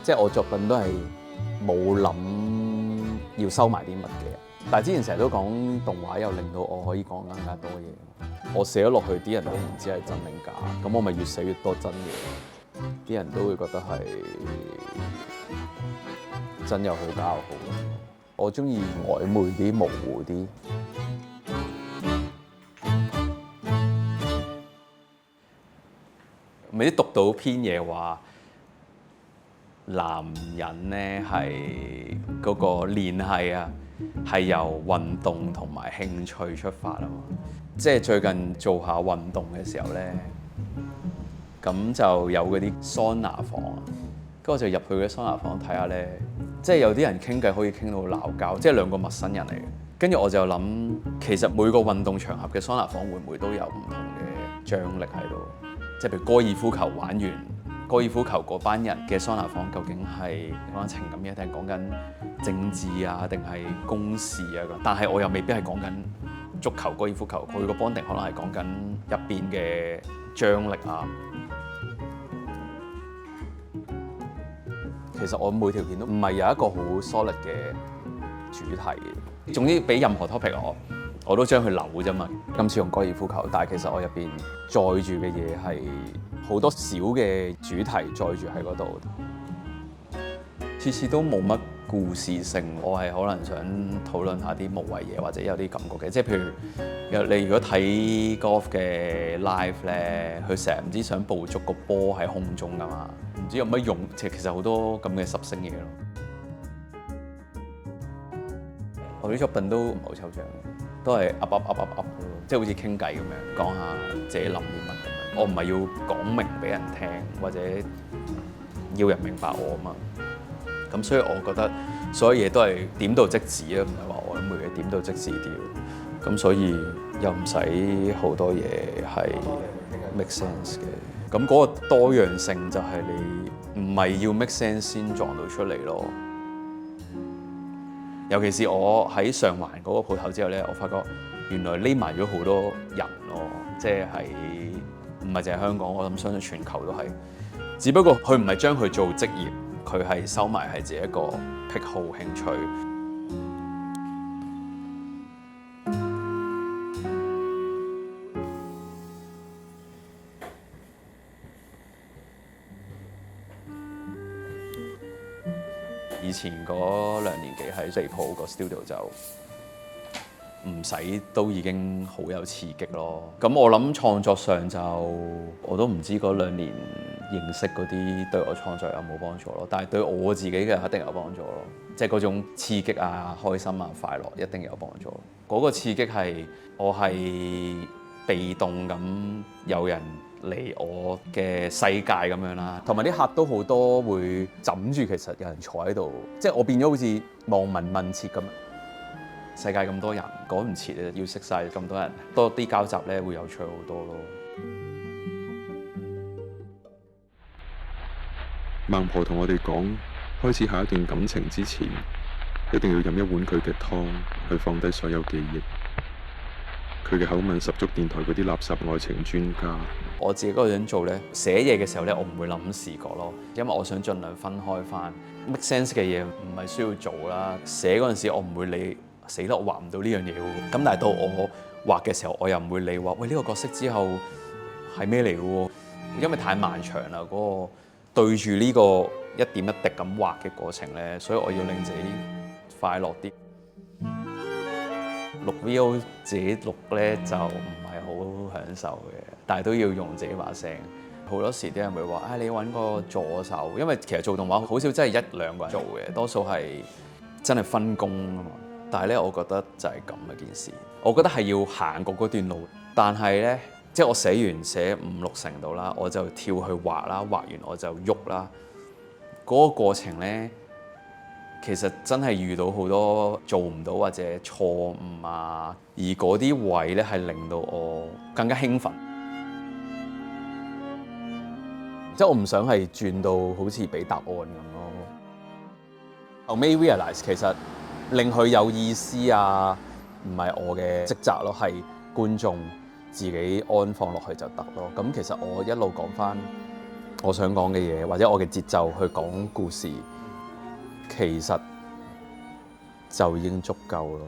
即係我作品都係冇諗要收埋啲乜嘅。但係之前成日都講動畫又令到我可以講更加多嘢。我寫咗落去，啲人都唔知係真定假，咁我咪越寫越多真嘢，啲人都會覺得係真又好假又好。我中意曖昧啲、模糊啲。咪啲讀到篇嘢話，男人咧係嗰個聯繫啊，係由運動同埋興趣出發啊嘛。即係最近做下運動嘅時候咧，咁就有嗰啲桑拿房啊，跟住我就入去嗰啲桑拿房睇下咧，即係有啲人傾偈可以傾到鬧交，即係兩個陌生人嚟嘅。跟住我就諗，其實每個運動場合嘅桑拿房會唔會都有唔同嘅張力喺度？即係譬如高爾夫球玩完高爾夫球嗰班人嘅桑拿房，究竟係講緊情感嘅，定係講緊政治啊，定係公事啊？但係我又未必係講緊足球、高爾夫球，佢個 bonding 可能係講緊入邊嘅張力啊。其實我每條片都唔係有一個好 solid 嘅主題，總之俾任何 topic 我都將佢扭啫嘛。今次用高爾夫球，但係其實我入邊載住嘅嘢係好多小嘅主題載住喺嗰度，次次都冇乜故事性。我係可能想討論下啲無謂嘢，或者有啲感覺嘅，即係譬如你如果睇 golf 嘅 live 咧，佢成日唔知想捕捉個波喺空中㗎嘛，唔知有乜用？其實好多咁嘅濕星嘢咯。我啲作品都唔係好抽象嘅，都係噏，即係好似傾偈咁樣，講下自己諗啲乜咁樣。我唔係要講明俾人聽，或者要人明白我啊嘛。咁所以我覺得所有嘢都係點到即止啊，唔係話我諗每嘢點到即止啲。咁所以又唔使好多嘢係 make sense 嘅。咁嗰個多樣性就係你唔係要 make sense 先撞到出嚟咯。尤其是我喺上環嗰個鋪頭之後咧，我發覺原來匿埋咗好多人咯，即係唔係淨係香港，我諗相信全球都係。只不過佢唔係將佢做職業，佢係收埋係自己一個癖好興趣。以前嗰2年幾喺地鋪個 studio 就唔使都已經好有刺激咯。咁我諗創作上就我都唔知嗰2年認識嗰啲對我創作有冇幫助咯。但係對我自己嘅一定有幫助咯。即係嗰種刺激啊、開心啊、快樂一定有幫助。嗰個刺激係我係被動咁有人嚟我嘅世界咁樣啦，同埋啲客都好多會枕住，其實有人坐喺度，即係我變咗好似望聞問切咁。世界咁多人，趕唔切啊，要識晒咁多人，多啲交集咧會有趣好多咯。孟婆同我哋講，開始下一段感情之前，一定要飲一碗佢嘅湯，去放低所有記憶。佢嘅口吻十足電台嗰啲垃圾愛情專家。我自己嗰個人做咧，寫嘢嘅時候咧，我唔會諗視覺咯，因為我想盡量分開翻 make sense 嘅嘢，唔係需要做啦。寫嗰陣時，我唔會理死得我畫唔到呢樣嘢喎。咁但係到我畫嘅時候，我又唔會理話喂呢個角色之後係咩嚟嘅喎，因為太漫長啦。嗰個對住呢個一點一滴咁畫嘅過程咧，所以我要令自己快樂啲。錄 V.O. 自己錄咧就唔係好享受嘅，但係都要用自己把聲。好多時啲人會話：你揾個助手，因為其實做動畫好少真係1-2個人做嘅，多數係真係分工啊嘛。但係咧，我覺得就係咁嘅件事。我覺得係要行過嗰段路，但係咧，即係我寫5-6成度啦，我就跳去畫啦，畫完我就喐啦。嗰個過程咧，其實真係遇到好多做唔到或者錯誤啊，而嗰啲位咧係令到我更加興奮。即係我唔想係轉到好似俾答案咁咯。後尾 realize 其實令佢有意思啊，唔係我嘅職責咯，係觀眾自己安放落去就得咯。咁其實我一路講翻我想講嘅嘢，或者我嘅節奏去講故事，其實就已經足夠咯。